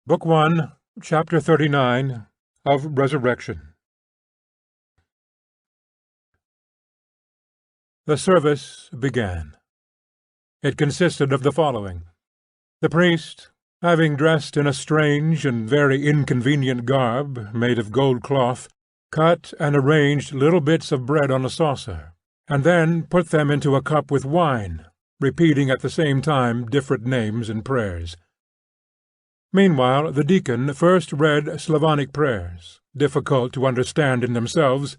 Book 1, Chapter 39, of Resurrection. The service began. It consisted of the following. The priest, having dressed in a strange and very inconvenient garb made of gold cloth, cut and arranged little bits of bread on a saucer, and then put them into a cup with wine, repeating at the same time different names and prayers. Meanwhile the deacon first read Slavonic prayers, difficult to understand in themselves,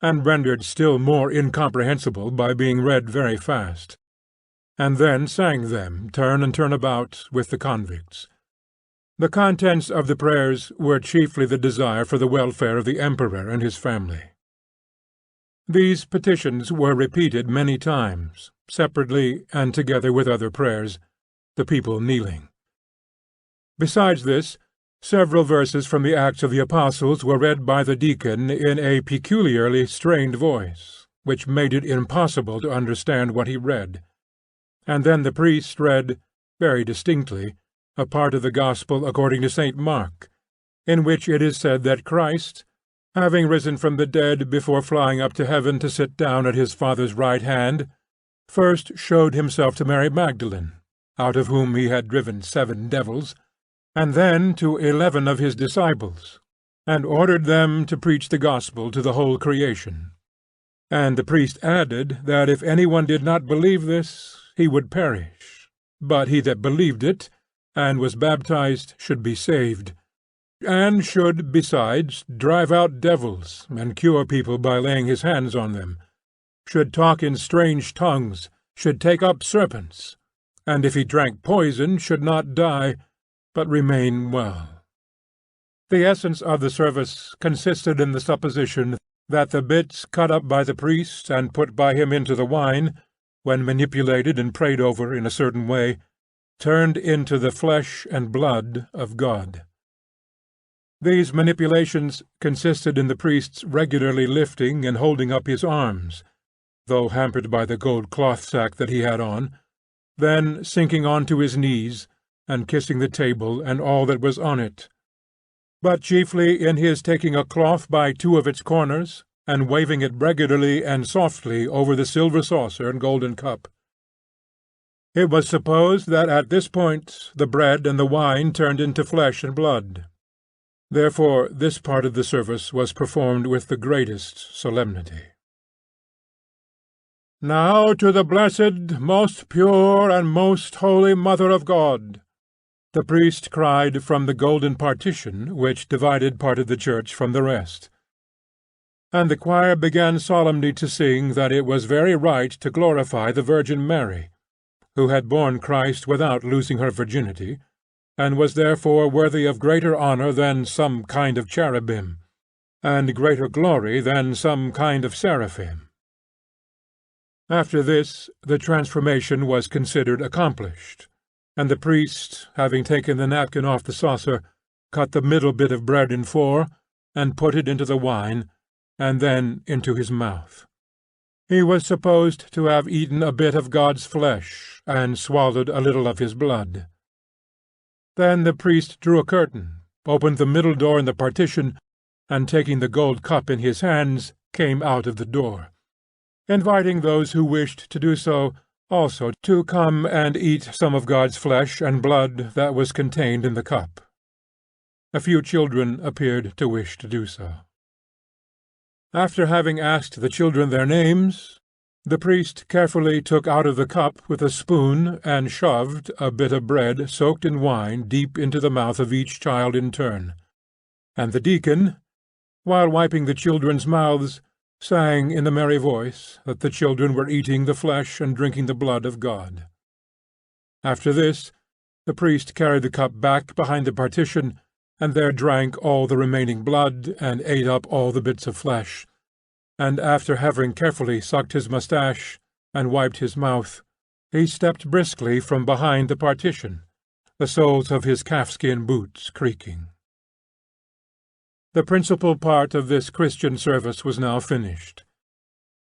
and rendered still more incomprehensible by being read very fast, and then sang them turn and turn about with the convicts. The contents of the prayers were chiefly the desire for the welfare of the emperor and his family. These petitions were repeated many times, separately and together with other prayers, the people kneeling. Besides this, several verses from the Acts of the Apostles were read by the deacon in a peculiarly strained voice, which made it impossible to understand what he read, and then the priest read, very distinctly, a part of the Gospel according to St. Mark, in which it is said that Christ, having risen from the dead before flying up to heaven to sit down at his Father's right hand, first showed himself to Mary Magdalene, out of whom he had driven 7 devils, and then to 11 of his disciples, and ordered them to preach the gospel to the whole creation. And the priest added that if anyone did not believe this, he would perish, but he that believed it, and was baptized, should be saved, and should, besides, drive out devils, and cure people by laying his hands on them, should talk in strange tongues, should take up serpents, and if he drank poison should not die, but remain well. The essence of the service consisted in the supposition that the bits cut up by the priest and put by him into the wine, when manipulated and prayed over in a certain way, turned into the flesh and blood of God. These manipulations consisted in the priest's regularly lifting and holding up his arms, though hampered by the gold cloth sack that he had on, then sinking on to his knees, and kissing the table and all that was on it, but chiefly in his taking a cloth by 2 of its corners, and waving it regularly and softly over the silver saucer and golden cup. It was supposed that at this point the bread and the wine turned into flesh and blood. Therefore this part of the service was performed with the greatest solemnity. "Now to the blessed, most pure, and most holy Mother of God," the priest cried from the golden partition which divided part of the church from the rest. And the choir began solemnly to sing that it was very right to glorify the Virgin Mary, who had borne Christ without losing her virginity, and was therefore worthy of greater honour than some kind of cherubim, and greater glory than some kind of seraphim. After this the transformation was considered accomplished, and the priest, having taken the napkin off the saucer, cut the middle bit of bread in 4, and put it into the wine, and then into his mouth. He was supposed to have eaten a bit of God's flesh, and swallowed a little of his blood. Then the priest drew a curtain, opened the middle door in the partition, and taking the gold cup in his hands, came out of the door, inviting those who wished to do so also to come and eat some of God's flesh and blood that was contained in the cup. A few children appeared to wish to do so. After having asked the children their names, the priest carefully took out of the cup with a spoon and shoved a bit of bread soaked in wine deep into the mouth of each child in turn, and the deacon, while wiping the children's mouths, sang in a merry voice that the children were eating the flesh and drinking the blood of God. After this, the priest carried the cup back behind the partition, and there drank all the remaining blood, and ate up all the bits of flesh, and after having carefully sucked his moustache and wiped his mouth, he stepped briskly from behind the partition, the soles of his calfskin boots creaking. The principal part of this Christian service was now finished,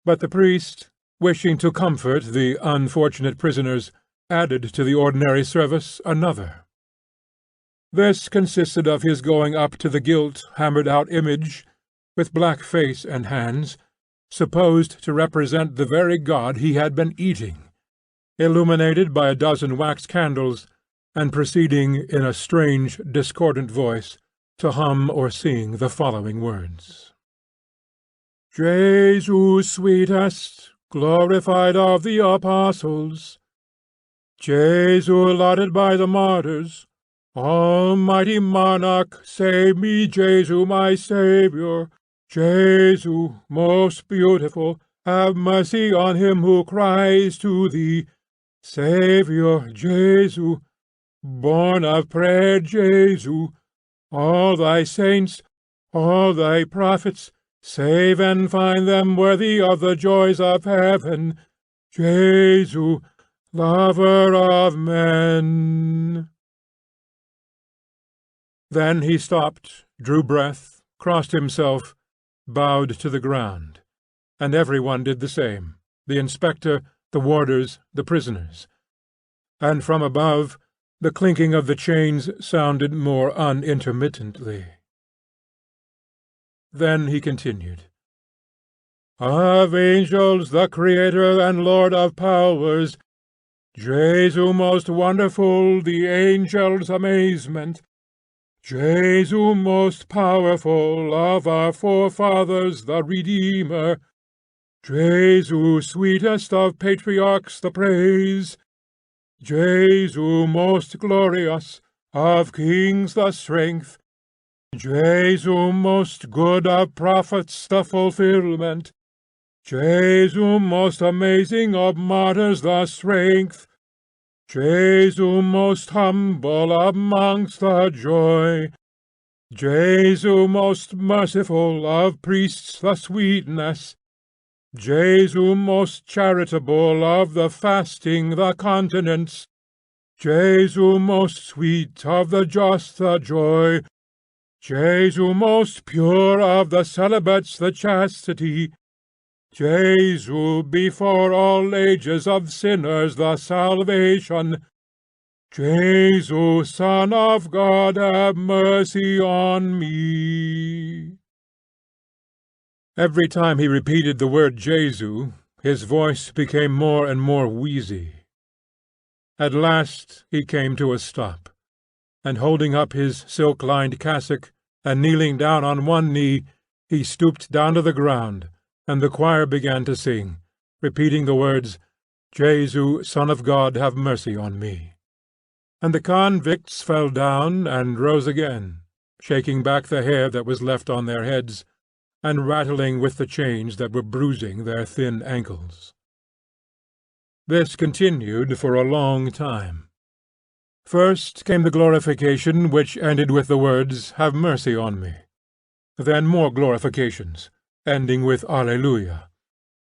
but the priest, wishing to comfort the unfortunate prisoners, added to the ordinary service another. This consisted of his going up to the gilt, hammered-out image, with black face and hands, supposed to represent the very God he had been eating, illuminated by a dozen wax candles, and proceeding in a strange, discordant voice to hum or sing the following words: Jesus sweetest, glorified of the apostles, Jesu lauded by the martyrs, Almighty monarch, save me, Jesu my Saviour. Jesu, most beautiful, have mercy on him who cries to thee. Saviour, Jesu, born of prayer, Jesu, all thy saints, all thy prophets, save and find them worthy of the joys of heaven. Jesu, lover of men. Then he stopped, drew breath, crossed himself, bowed to the ground, and every one did the same, the inspector, the warders, the prisoners. And from above, the clinking of the chains sounded more unintermittently. Then he continued, Of angels, the Creator and Lord of powers, Jesu most wonderful, the angels' amazement, Jesu most powerful, of our forefathers the Redeemer, Jesu sweetest of patriarchs the praise, Jesu most glorious, of kings the strength, Jesu most good of prophets the fulfilment, Jesu most amazing of martyrs the strength, Jesu most humble amongst the joy, Jesu most merciful of priests the sweetness, Jesu most charitable of the fasting the continence, Jesu most sweet of the just the joy, Jesu most pure of the celibates the chastity, Jesu before all ages of sinners the salvation, Jesu, Son of God, have mercy on me. Every time he repeated the word Jesu, his voice became more and more wheezy. At last he came to a stop, and holding up his silk-lined cassock, and kneeling down on one knee, he stooped down to the ground, and the choir began to sing, repeating the words, Jesu, Son of God, have mercy on me. And the convicts fell down and rose again, shaking back the hair that was left on their heads, and rattling with the chains that were bruising their thin ankles. This continued for a long time. First came the glorification, which ended with the words, Have mercy on me. Then more glorifications, ending with Alleluia.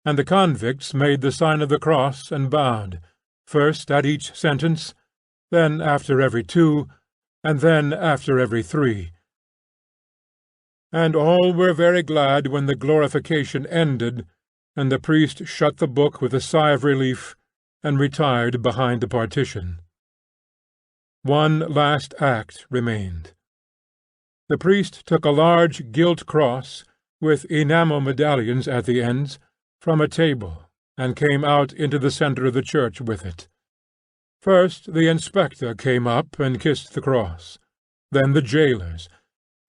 And the convicts made the sign of the cross and bowed, first at each sentence, then after every two, and then after every three. And all were very glad when the glorification ended, and the priest shut the book with a sigh of relief, and retired behind the partition. One last act remained. The priest took a large gilt cross, with enamel medallions at the ends, from a table, and came out into the centre of the church with it. First the inspector came up and kissed the cross, then the jailers,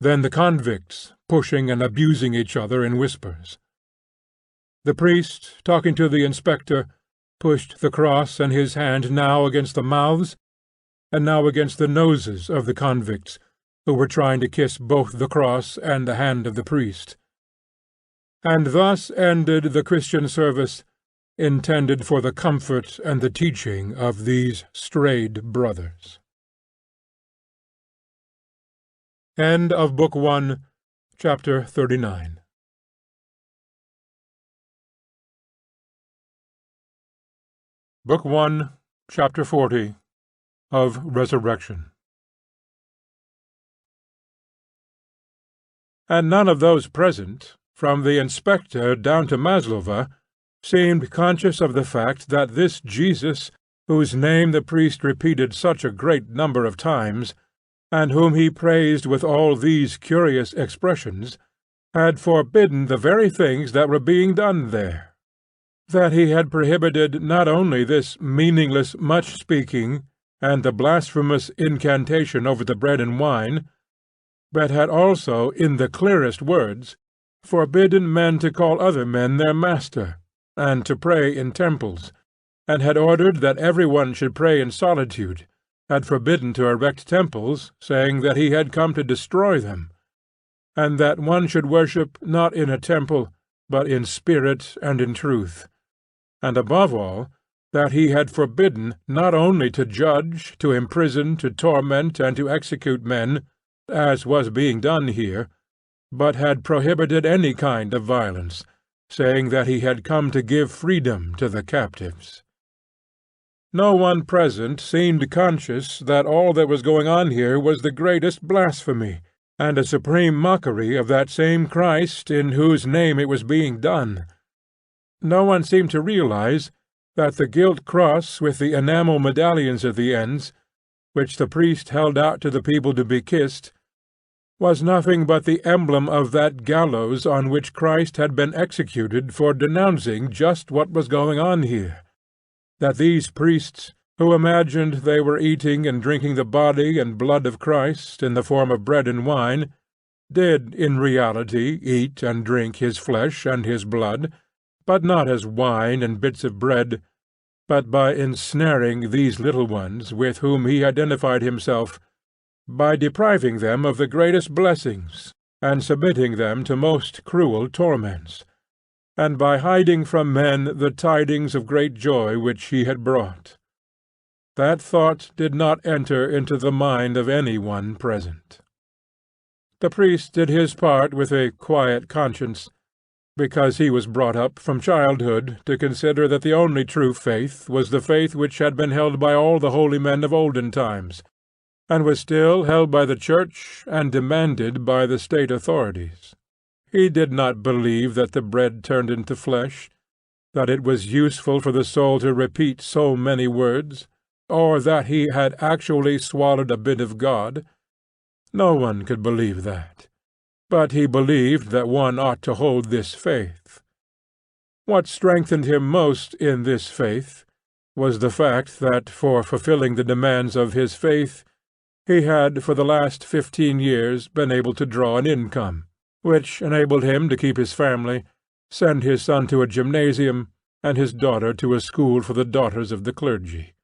then the convicts, pushing and abusing each other in whispers. The priest, talking to the inspector, pushed the cross and his hand now against the mouths, and now against the noses of the convicts, who were trying to kiss both the cross and the hand of the priest. And thus ended the Christian service, intended for the comfort and the teaching of these strayed brothers. End of Book 1, Chapter 39. Book 1, Chapter 40, of Resurrection. And none of those present, from the inspector down to Maslova, seemed conscious of the fact that this Jesus, whose name the priest repeated such a great number of times, and whom he praised with all these curious expressions, had forbidden the very things that were being done there, that he had prohibited not only this meaningless much-speaking and the blasphemous incantation over the bread and wine, but had also, in the clearest words, forbidden men to call other men their master, and to pray in temples, and had ordered that every one should pray in solitude, had forbidden to erect temples, saying that he had come to destroy them, and that one should worship not in a temple, but in spirit and in truth, and above all, that he had forbidden not only to judge, to imprison, to torment, and to execute men, as was being done here, but had prohibited any kind of violence, saying that he had come to give freedom to the captives. No one present seemed conscious that all that was going on here was the greatest blasphemy, and a supreme mockery of that same Christ in whose name it was being done. No one seemed to realize that the gilt cross with the enamel medallions at the ends, which the priest held out to the people to be kissed, was nothing but the emblem of that gallows on which Christ had been executed for denouncing just what was going on here, that these priests, who imagined they were eating and drinking the body and blood of Christ in the form of bread and wine, did in reality eat and drink his flesh and his blood, but not as wine and bits of bread, but by ensnaring these little ones with whom he identified himself, by depriving them of the greatest blessings, and submitting them to most cruel torments, and by hiding from men the tidings of great joy which he had brought. That thought did not enter into the mind of any one present. The priest did his part with a quiet conscience, because he was brought up from childhood to consider that the only true faith was the faith which had been held by all the holy men of olden times, and was still held by the Church and demanded by the state authorities. He did not believe that the bread turned into flesh, that it was useful for the soul to repeat so many words, or that he had actually swallowed a bit of God. No one could believe that, but he believed that one ought to hold this faith. What strengthened him most in this faith was the fact that, for fulfilling the demands of his faith, he had for the last 15 years been able to draw an income, which enabled him to keep his family, send his son to a gymnasium, and his daughter to a school for the daughters of the clergy.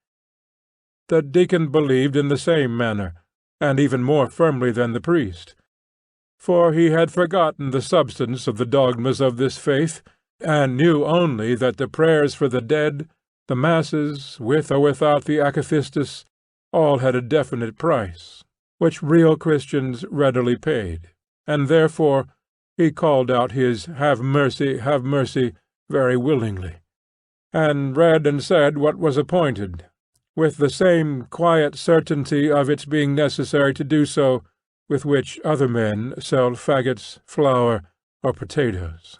The deacon believed in the same manner, and even more firmly than the priest, for he had forgotten the substance of the dogmas of this faith, and knew only that the prayers for the dead, the masses, with or without the akathistus, all had a definite price, which real Christians readily paid, and therefore he called out his have mercy, very willingly, and read and said what was appointed, with the same quiet certainty of its being necessary to do so with which other men sell faggots, flour, or potatoes.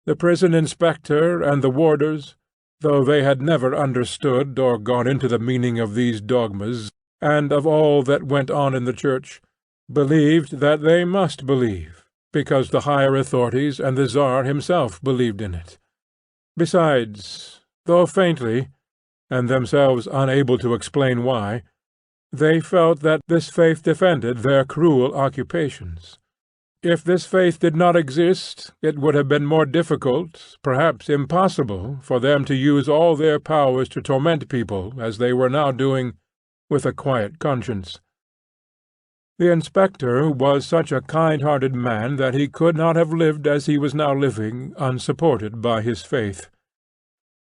The prison inspector and the warders, though they had never understood or gone into the meaning of these dogmas and of all that went on in the Church, believed that they must believe, because the higher authorities and the Tsar himself believed in it. Besides, though faintly, and themselves unable to explain why, they felt that this faith defended their cruel occupations. If this faith did not exist, it would have been more difficult, perhaps impossible, for them to use all their powers to torment people, as they were now doing, with a quiet conscience. The inspector was such a kind-hearted man that he could not have lived as he was now living, unsupported by his faith.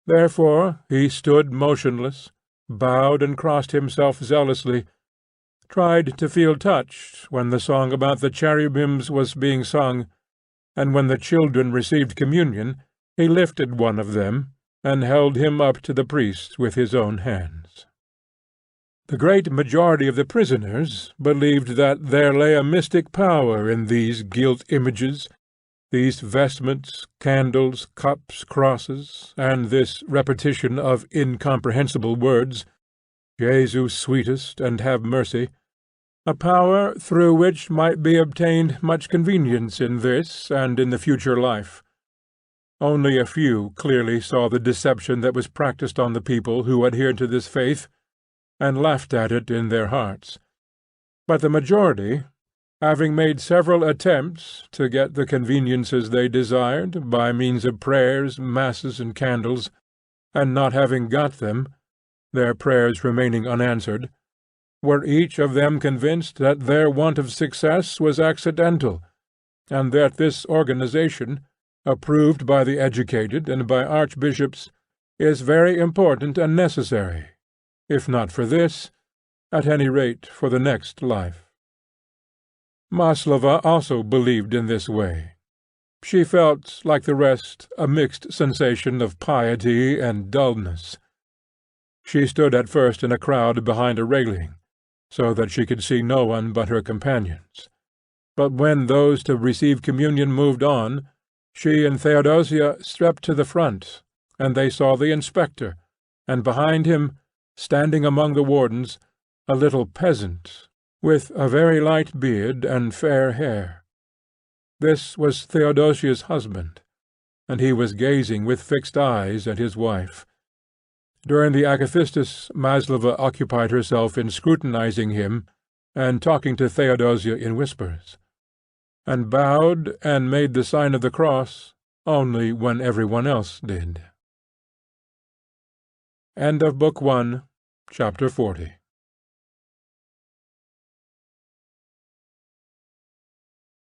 Therefore he stood motionless, bowed and crossed himself zealously, tried to feel touched when the song about the cherubims was being sung, and when the children received communion, he lifted one of them, and held him up to the priest with his own hands. The great majority of the prisoners believed that there lay a mystic power in these gilt images, these vestments, candles, cups, crosses, and this repetition of incomprehensible words, Jesu sweetest, and have mercy, a power through which might be obtained much convenience in this and in the future life. Only a few clearly saw the deception that was practised on the people who adhered to this faith, and laughed at it in their hearts. But the majority, having made several attempts to get the conveniences they desired by means of prayers, masses, and candles, and not having got them, their prayers remaining unanswered, were each of them convinced that their want of success was accidental, and that this organization, approved by the educated and by archbishops, is very important and necessary, if not for this, at any rate for the next life. Maslova also believed in this way. She felt, like the rest, a mixed sensation of piety and dullness. She stood at first in a crowd behind a railing, so that she could see no one but her companions. But when those to receive communion moved on, she and Theodosia stepped to the front, and they saw the inspector, and behind him, standing among the wardens, a little peasant, with a very light beard and fair hair. This was Theodosia's husband, and he was gazing with fixed eyes at his wife. During the akathistus Maslova occupied herself in scrutinizing him and talking to Theodosia in whispers, and bowed and made the sign of the cross only when every one else did. End of Book 1, Chapter 40.